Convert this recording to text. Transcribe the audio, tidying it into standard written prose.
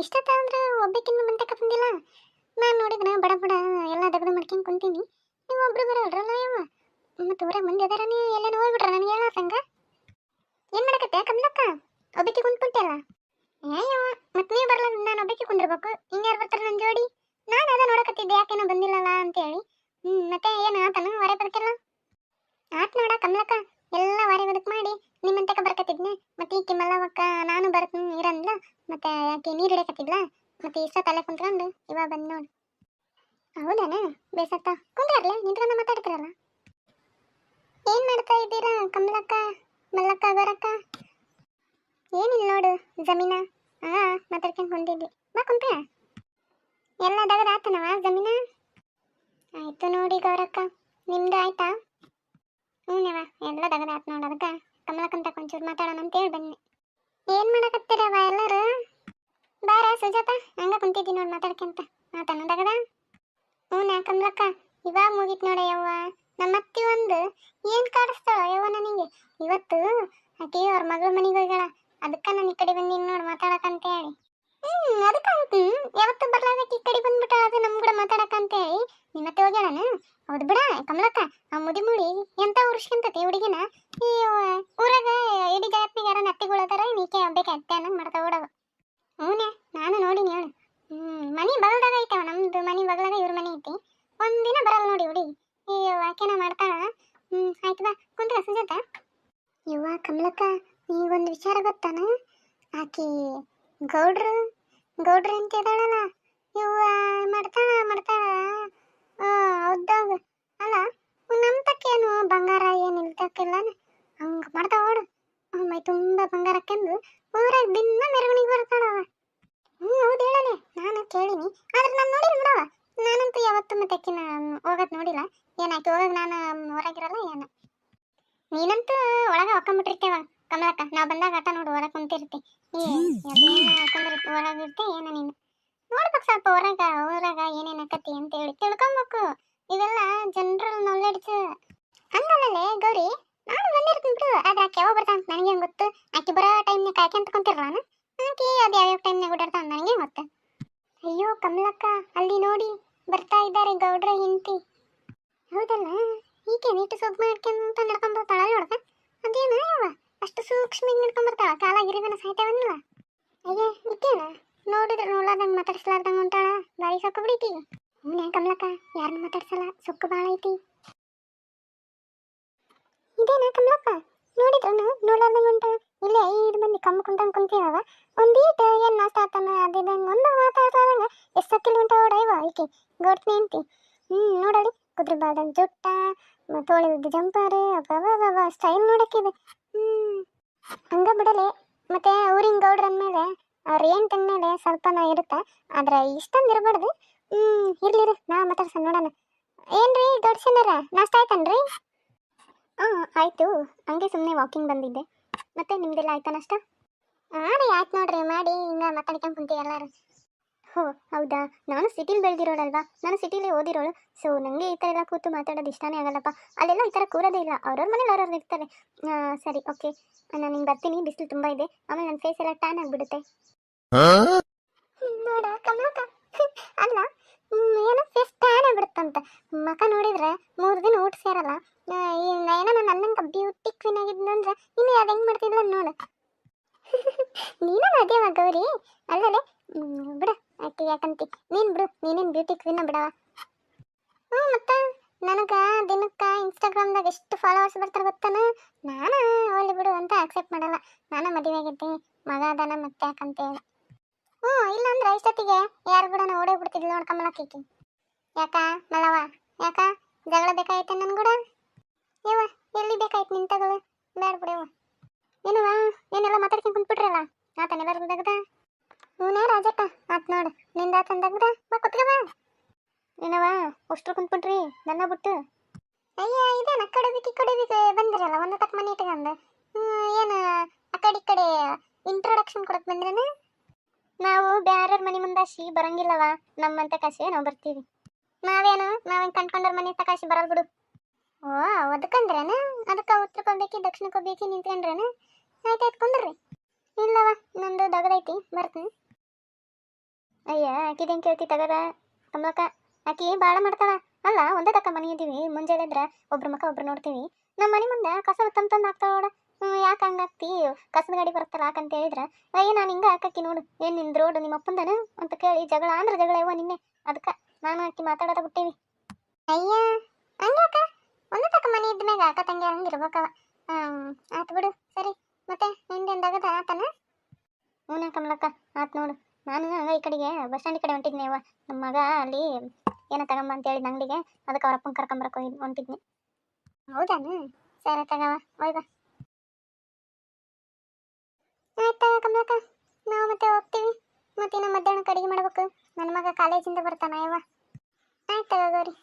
ಇಷ್ಟೊತ್ತಾದ್ರೆ ಒಬ್ಬಕಿನ್ನ ಮಂಟಕ ಬಂದಿಲ್ಲ. ನಾನು ನೋಡಿದ್ರೆ ಬಡ ಬಡ ಎಲ್ಲ ದಗದ ಮಾಡ್ಕೊಂಡು ಕುಂತೀನಿ. ನೀವು ಒಬ್ರು ಬರಲ್ರಲ್ಲ ಯವ್ವ. ಮತ್ತು ಊರಾಗ ಮಂದಿ ಅದಾರ, ನೀವು ಎಲ್ಲೇನೋ ಹೋಗ್ಬಿಟ್ರ ನನಗೆ ಹೇಳತ್ತಂಗ. ಏನು ಮಾಡಕತ್ತೆ ಕಮಲಕ್ಕ? ಒಬ್ಬಕ್ಕೆ ಕುಂತ್ಬಿಟ್ಟೆಲ್ಲ. ಏ ಯವ್ವ, ಮತ್ತೆ ನೀವು ಬರಲ್ಲ, ನಾನು ಒಬ್ಬಕ್ಕೆ ಕುಂದಿರ್ಬೇಕು. ಇನ್ಯಾರು ಬರ್ತಾರೆ ನನ್ನ ಜೋಡಿ? ನಾನು ಅದ ನೋಡಕತ್ತಿದ್ದೆ, ಯಾಕೇನೋ ಬಂದಿಲ್ಲಲ್ಲ ಅಂತೇಳಿ. ಮತ್ತೆ ಏನು ಆತನ ಹೊರೆ ಬದುಕಿಲ್ಲ? ಆತ್ ನೋಡ ಕಮಲಕ್ಕ, ಎಲ್ಲ ವಾರಿ ಬದುಕು ಮಾಡಿ ನಿಮ್ಮಂತಕ ಬರ್ಕತ್ತಿದ್ನೆ. ಮತ್ತೆ ಈಕಿ ಮಲ್ಲವಕ್ಕ ನಾನು ಬರ್ತೀನಿ ಇರಂದ್ಲ. ಮತ್ತೆ ಆಕೆ ನೀರು ಹಿಡಿಯಕತ್ತಿದ್ಲ. ಮತ್ತೆ ಇಷ್ಟ ತಲೆ ಕುಂತ್ಕೊಂಡು ಇವಾಗ ಬಂದ್ ನೋಡು. ಹೌದಾನ? ಬೇಸತ್ತ ಕುಂದ್ರಲ್ಲ, ನಿಂತ್ಕೊಂಡ ಮಾತಾಡ್ತಿರಲ್ಲ. ಏನ್ ಮಾಡ್ತಾ ಇದ್ದೀರಾ ಕಮಲಕ್ಕ, ಮಲ್ಲಕ್ಕ, ಗೊರಕ್ಕ? ಏನಿಲ್ಲ ನೋಡು ಜಮೀನ. ಮಾತಾಡ್ಕೊಂಡು ಕುಂತಿದ್ವಿ. ಬಾ ಕುಂತ್ರ. ಎಲ್ಲ ದಗದ ಆತನವ ಜಮೀನ? ಆಯ್ತು ನೋಡಿ ಗೌರಕ್ಕ, ನಿಮ್ದು ಆಯ್ತಾ? ಹ್ಞೂನವ, ಎಲ್ಲ ದಗದ ಆಯ್ತು ನೋಡು. ಅದಕ್ಕೆ ಕಮಲಕ್ಕಂತ ಕೊಂಚೂರು ಮಾತಾಡೋಣ ಅಂತೇಳಿ ಬನ್ನಿ. ಏನು ಮಾಡಕತ್ತೀರವ ಎಲ್ಲರೂ? ಬಾರ ಸುಜಾತ, ಹಂಗ ಕುಂತಿದ್ದಿ ನೋಡಿ ಮಾತಾಡ್ಕೊಂತ. ಆತನ ದಗದ? ಹ್ಞೂ ಕಮಲಕ್ಕ, ಇವಾಗ ಮುಗೀತು ನೋಡ ಯವ್ವ. ನಮ್ಮ ಅತ್ತಿ ಒಂದು ಏನು ಕಾಡಿಸ್ತಾಳ ಯವ್ವ ನನಗೆ. ಇವತ್ತು ಆಕೆ ಅವ್ರ ಮಗಳ ಮನೆಗೆ ಹೋಗ್ಯಾಳ. ಅದಕ್ಕೆ ನಾನು ಈ ಕಡೆ ಬಂದೀನಿ ನೋಡಿ ಮಾತಾಡಕಂತೇಳಿ. ಅದಕ್ಕೆ ಯಾವತ್ತು ಬರ್ಲಾದಕ್ಕೆ ಈ ಕಡೆ ಬಂದ್ಬಿಟ್ಟ, ಅದು ನಮ್ಮ ಕೂಡ ಮಾತಾಡಕಂತೇಳಿ ನಿಮ್ಮತ್ತೆ ಹೋಗ್ಯಾಳನ? ಹೌದು ಬಿಡ ಕಮಲಕ್ಕ, ಆ ಮುದಿ ಮುಡಿ ಎಂತ ಉರ್ಸ್ಕೊಂತತಿ ಹುಡುಗಿನ. ಈ ಊರಾಗ ಇಡೀ ಜಗತ್ತಿಗೆ ಯಾರ ಅತ್ತಿಗಳದಾರ, ನೀಕೆ ಒಬ್ಬಕ್ಕೆ ಅತ್ತೆ ಅನ್ನಂಗೆ ಮಾಡ್ತಾ ಓಡವ. ಹ್ಞೂನೆ, ನಾನು ನೋಡಿನಿ ಹೇಳು. ಮನೆ ಬಗಲ್ದಾಗ ಐತವ, ನಮ್ದು ಮನೆ ಬಗಲಾಗ ಇವ್ರ ಮನೆ ಐತಿ. ಒಂದಿನ ಬರಲ್ಲ ನೋಡಿ ಹುಡುಗಿ. ಈ ವಾಕ್ಯನ ಮಾಡ್ತಾಳ. ಆಯ್ತು ಬಾ ಕುಂತ್ರ ಸುಜಾತ. ಇವ್ವ ಕಮಲಕ್ಕ, ಈಗೊಂದು ವಿಚಾರ ಗೊತ್ತಾನ? ಆಕಿ ಗೌಡ್ರು ಗೌಡ್ರು ಅಂತ ಇದ್ದಾಳಲ್ಲ ಇವ್ವ, ಮಾಡ್ತಾಳ ಹೌದಾಗ ಅಲ್ಲ. ನಮ್ಮ ತಕ್ಕೇನು ಬಂಗಾರ ಏನು ಇಲ್ತಕ್ಕಿಲ್ಲ, ಹಂಗೆ ಮಾಡ್ತಾವ ಓಡು. ಮೈ ತುಂಬ ಬಂಗಾರ ಹಾಕ್ಯಂದು ಊರಾಗ ದಿನ ಮೆರವಣಿಗೆ ಬರ್ತಾಳವ. ಹೌದು ಹೇಳನೆ, ನಾನು ಕೇಳಿನಿ. ಆದ್ರೆ ನಾನು ನೋಡಿಲ್ಲ ಬಿಡವ. ನಾನಂತೂ ಯಾವತ್ತೂ ಮತ್ತೆ ಅಕ್ಕಿನ ಹೋಗೋದು ನೋಡಿಲ್ಲ. ಏನಾಯ್ತು ಹೋಗಾಗ ನಾನು ಹೊರಗಿರಲ್ಲ ಏನು. ನೀನಂತೂ ಒಳಗೆ ಹೊಕ್ಕೊಂಬಿಟ್ಟಿರ್ತೇವ ಕಮಲಕ್ಕ. ನಾವು ಬಂದಾಗ ಆಟ ನೋಡು ಹೊರಗೆ ಕುಂತಿರ್ತಿ. ಒಳಗಿರ್ತಿ ಏನೋ ನೀನು. ನೋಡ್ಬೇಕು ಸ್ವಲ್ಪ ಊರಾಗ ಏನೇನು ಆಕತಿ ಅಂತೇಳಿ ತಿಳ್ಕೊಬೇಕು. ಇವೆಲ್ಲ ಜನರಲ್ ನಾಲೆಡ್ಜ್. ಹಂಗಲ್ಲೇ ಗೌರಿ, ನಾನು ಬಂದಿರ್ತೀನಿ ಬಿಡು. ಆದ್ರೆ ಆಕೆ ಯಾವಾಗ ಬರ್ತಾನ ನನಗೆ ಗೊತ್ತು. ಆಕೆ ಬರೋ ಟೈಮ್ನಾಗ ಕಾಯ್ಕೊಂತ ಕುಂತಿರಲ್ಲ. ಆಕೆ ಅದು ಯಾವ್ಯಾವ ಟೈಮ್ನಾಗ ಓಡಾಡ್ತಾವ ನನಗೆ ಗೊತ್ತು. ಅಯ್ಯೋ ಕಮಲಕ್ಕ, ಅಲ್ಲಿ ನೋಡಿ ಬರ್ತಾ ಇದ್ದಾರೆ ಗೌಡ್ರ ಹೆಂಡತಿ. ಹೌದಲ್ಲ, ಈಕೆ ನೀಟು ಸೊಪ್ಪು ಮಾಡ್ಕೊಂತ ನಡ್ಕೊಂಡ್ಬರ್ತಾಳ ನೋಡ್ಕ. ಅದೇನ ಯವ್ವ ಅಷ್ಟು ಸೂಕ್ಷ್ಮವಾಗಿ ನಡ್ಕೊಂಡ್ಬರ್ತಾಳ, ಕಾಲಾಗಿರಿವನ ಸಾಯ್ತಾವನ್ನಲ್ಲ. ಅಯ್ಯ ಈಕೇನ ನೋಡಿದ್ರೆ ನೋಡ್ಲಾರ್ದಂಗೆ ಮಾತಾಡ್ಸ್ಲಾರ್ದಂಗೆ ಹೊಂಟಾಳ. ಬಾಯಿ ಸೊಕ್ಕ ಬಿಡೈತಿ. ಹ್ಞೂ ಕಮಲಕ್ಕ, ಯಾರನ್ನ ಮಾತಾಡ್ಸಲ್ಲ, ಸೊಕ್ಕು ಭಾಳ ಐತಿ. ಇದೇನ ಕಮಲಕ್ಕ, ನೋಡಿದ್ರು ನೋಡ್ಲಾರ್ದಂಗೆ ಹೊಂಟಾಳ. ಇಲ್ಲೇ 5 ಮಂದಿ ಕಮ್ಮು ಕುಂತಂಗೆ ಕುಂತೀವವ. ಒಂದೀಟ ಏನು ನಾಷ್ಟ ಆತಾನ ಅದಿದಂಗೆ ಒಂದು ಮಾತಾಡ್ತಾರಂಗ ಎಷ್ಟು ಸಕ್ಕಿಲ್ ಹೊಂಟ ಓಡೈವ ಈಕೆ ಗೌಡ್ತನಿ ಅಂತಿ. ನೋಡಲಿ ಕುದುರೆ ಬಾಲ್ದಂಗೆ ಜುಟ್ಟ, ತೋಳಿದ ಜಂಪರ್, ಅಬ್ಬ ಸ್ಟೈಲ್ ನೋಡಕ್ಕಿದೆ. ಹಂಗ ಬಿಡಲೆ. ಮತ್ತೆ ಊರಿನ ಗೌಡ್ರ ಅಂದಮೇಲೆ ಅವ್ರ ಏನು ತಂದ್ಮೇಲೆ ಸ್ವಲ್ಪನ ಇರುತ್ತೆ. ಆದ್ರೆ ಇಷ್ಟೊಂದು ಇರಬಾರ್ದು. ಇರ್ಲಿರಿ, ನಾ ಮಾತಾಡ್ಸೋಣ ನೋಡೋಣ. ಏನ್ರಿ ದೊಡ್ಡಸೇನಾರ ನಾಷ್ಟ ಆಯ್ತನ್ರಿ? ಆಯ್ತು, ಹಂಗೆ ಸುಮ್ಮನೆ ವಾಕಿಂಗ್ ಬಂದಿದ್ದೆ. ಮತ್ತೆ ನಿಮ್ದೆಲ್ಲ ಆಯ್ತಾ ನಾಷ್ಟ? ರೀ ಆಯ್ತು ನೋಡ್ರಿ, ಮಾಡಿ ಹಿಂಗೆ ಮಾತಾಡ್ಕೊಂಡು ಕುಂತೀವಿ ಎಲ್ಲರೂ. ಹೋ ಹೌದಾ, ನಾನು ಸಿಟಿಲಿ ಬೆಳೆದಿರೋಳಲ್ವಾ, ನಾನು ಸಿಟಿಲಿ ಓದಿರೋಳು. ಸೊ ನನಗೆ ಈ ಥರ ಎಲ್ಲ ಕೂತು ಮಾತಾಡೋದು ಇಷ್ಟನೇ ಆಗಲ್ಲಪ್ಪ. ಅಲ್ಲೆಲ್ಲ ಈ ಥರ ಕೂರೋದೇ ಇಲ್ಲ, ಅವ್ರವ್ರ ಮನೇಲಿ ಅವ್ರವ್ರು ಇರ್ತಾರೆ. ಸರಿ ಓಕೆ, ನಾನು ಹಿಂಗೆ ಬರ್ತೀನಿ, ಬಿಸಿಲು ತುಂಬ ಇದೆ, ಆಮೇಲೆ ನನ್ನ ಫೇಸ್ ಎಲ್ಲ ಟ್ಯಾನ್ ಆಗಿಬಿಡುತ್ತೆ. ನೋಡ ಕಮಲಕ್ಕ, ಅಲ್ಲ ಏನೋ ಫೇಸ್ ಟ್ಯಾನ್ ಆಗಿಬಿಡುತ್ತಂತೆ. ಮಕ ನೋಡಿದ್ರೆ 3 ದಿನ ಊಟ ಸೇರಲ್ಲ. ಏನೋ ನಾನು ಅನ್ನಂಗೆ ಬ್ಯೂಟಿ ಕ್ವೀನ್ ಆಗಿದ್ದು ಅಂದ್ರೆ ಇನ್ನು ಅದು ಹೆಂಗೆ ಮಾಡ್ತಿದ್ಲ ನೋಡು. ನೀನು ಅದೇವ ಗೌರಿ, ಅಲ್ಲದೆ ಬಿಡ ಆಕೆ ಯಾಕಂತಿ. ನೀನು ಬಿಡು, ನೀನೇನು ಬ್ಯೂಟಿ ಕ್ವೀನ ಬಿಡವ. ಮತ್ತೆ ನನಗೆ ದಿನಕ್ಕೆ ಇನ್ಸ್ಟಾಗ್ರಾಮ್ದಾಗ ಎಷ್ಟು ಫಾಲೋವರ್ಸ್ ಬರ್ತಾರೆ ಗೊತ್ತಾನ. ನಾನು ಅವಳಿ ಬಿಡು ಅಂತ ಆಕ್ಸೆಪ್ಟ್ ಮಾಡಲ್ಲ. ನಾನು ಮದುವೆ ಆಗಿದ್ದೆ, ಮಗ ಅದಾನ, ಮತ್ತೆ ಯಾಕಂತೇಳಿ. ಇಲ್ಲಾಂದ್ರೆ ಇಷ್ಟೊತ್ತಿಗೆ ಯಾರು ಕೂಡ ಓಡೇ ಬಿಡ್ತಿದ್ಲು ನೋಡ್ಕೊಂಬಳಕ್ಕೀಕಿ. ಯಾಕ ಮಲ್ಲವ, ಯಾಕ ಜಗಳ ಬೇಕಾಯ್ತೆ ನನ್ ಕೂಡ? ಯವ್ವ ಎಲ್ಲಿ ಬೇಕಾಯ್ತು ನಿಂತಗಳು? ಬೇಡ ಬಿಡವ. ಏನವ ಏನೆಲ್ಲ ಮಾತಾಡ್ಕೊಂಡು ಕುಂತ್ಬಿಟ್ರಲ್ಲ, ಆತನೆಲ್ಲರಿಗೂ ತೆಗ್ದ? ಹ್ಞೂ ರಾಜಕ್ಕ, ಆತ್ ನೋಡು ನಿಂದ ಆತಂದಾಗ್ದ. ಬಾ ಕುತ್ಕ ಬಾ. ಏನವ ಅಷ್ಟ್ರು ಕುಂತ್ಬಿಟ್ರಿ ನನ್ನ ಬಿಟ್ಟು? ಅಯ್ಯ ಇದೇನು ಆ ಕಡೆ ಬಿಕ್ಕಿ ಕಡೆ ಬಿಕ್ಕಿ ಬಂದಿರಲ್ಲ, ಒಂದು ತಕ್ಕ ಮನೆ ಇಟ್ಕೊಂಡು. ಏನು ಆ ಕಡೆ ಇಂಟ್ರೊಡಕ್ಷನ್ ಕೊಡಕ್ಕೆ ಬಂದ್ರೇನ? ನಾವು ಬ್ಯಾರ್ಯಾರ ಮನೆ ಮುಂದಾಶಿ ಬರಂಗಿಲ್ಲವ, ನಮ್ಮಂತ ಕಾಶಿ ನಾವು ಬರ್ತೀವಿ. ನಾವೇನು ಕಂಡ್ಕೊಂಡವ್ರ ಮನೆ ತಕಾಶಿ ಬರಲ್ ಬಿಡು. ಅದಕ್ಕಂದ್ರೇನ? ಅದಕ್ಕೆ ಉತ್ತರಕ್ಕೆ ಹೋಗ್ಬೇಕಿ ದಕ್ಷಿಣಕ್ಕೆ ಹೋಗ್ಬೇಕಿ ನಿಂತ್ಕೊಂಡ್ರೇನ? ಆಯ್ತಾಯ್ತು ಕುಂದ್ರಿ. ಇಲ್ಲವ, ನಂದು ದಗದೈತಿ, ಬರ್ತೀನಿ. ಅಯ್ಯ ಆಕಿದೇನು ಕೇಳ್ತಿ ತಗರ ಕಮಲಕ್ಕ. ಆಕಿ ಭಾಳ ಮಾಡ್ತಾಳ. ಅಲ್ಲ ಒಂದೇ ತಕ್ಕ ಮನೆ ಇದೀವಿ, ಮುಂಜಾನೆ ಎದ್ರ ಒಬ್ರ ಮುಖ ಒಬ್ರು ನೋಡ್ತೀವಿ. ನಮ್ಮ ಮನೆ ಮುಂದೆ ಕಸ ತಂದು ಹಾಕ್ತಾಳ ನೋಡ. ಯಾಕೆ ಹಂಗಾಗ್ತಿ, ಕಸದ ಗಾಡಿ ಬರುತ್ತಲ್ಲ ಹಾಕಂತ ಹೇಳಿದ್ರ ಅಯ್ಯ ನಾನು ಹಿಂಗೆ ಹಾಕಿ ನೋಡು, ಏನು ನಿಂದು ರೋಡ್ ನಿಮ್ಮ ಅಪ್ಪಂದನ ಅಂತ ಕೇಳಿ ಜಗಳ ಅಂದ್ರೆ ಜಗಳ ಇವ ನಿನ್ನೆ. ಅದಕ್ಕೆ ನಾನು ಆಕಿ ಮಾತಾಡೋದ ಬಿಟ್ಟೇವಿ. ಅಯ್ಯ ಹಂಗ್ಯಾಕ, ಒಂದೇ ತಕ್ಕ ಮನೆ ಇದ್ಮ್ಯಾಗ ಅಕ್ಕ ತಂಗಿ ಹಂಗಿರ್ಬೇಕವ. ಆತು ಬಿಡು, ಸರಿ. ಮತ್ತೆ ನಿಂದೆಂದಾಗದ ಆತನ? ಹ್ಞೂ ಕಮಲಕ್ಕ, ಆತು ನೋಡು. ನಾನು ಹಂಗ ಈ ಕಡೆಗೆ ಬಸ್ ಸ್ಟ್ಯಾಂಡ್ ಕಡೆ ಹೊಂಟಿದ್ನಿ ಅವ್ವ. ನಮ್ಮ ಮಗ ಅಲ್ಲಿ ಏನೋ ತಗೊಂಬ ಅಂತ ಹೇಳಿದ ಅಂಗಡಿಗೆ, ಅದಕ್ಕೆ ಅವ್ರ ಅಪ್ಪನ ಕರ್ಕೊಂಬರಕ್ಕೆ ಹೊಂಟಿದ್ನಿ. ಹೌದಾನು? ಸರಿ ತಗವ, ಹೋಯ್ಬಾ. ಆಯ್ತಾ ಕಮಲಕ್ಕ, ನಾವು ಮತ್ತೆ ಹೋಗ್ತೀವಿ. ಮತ್ತೆ ನಮ್ಮ ಮಧ್ಯಾಹ್ನ ಅಡಿಗೆ ಮಾಡ್ಬೇಕು. ನನ್ನ ಮಗ ಕಾಲೇಜಿಂದ ಬರ್ತಾನ ಯವ್ವ. ಆಯ್ತು ತಗೋ ಗೌರಿ.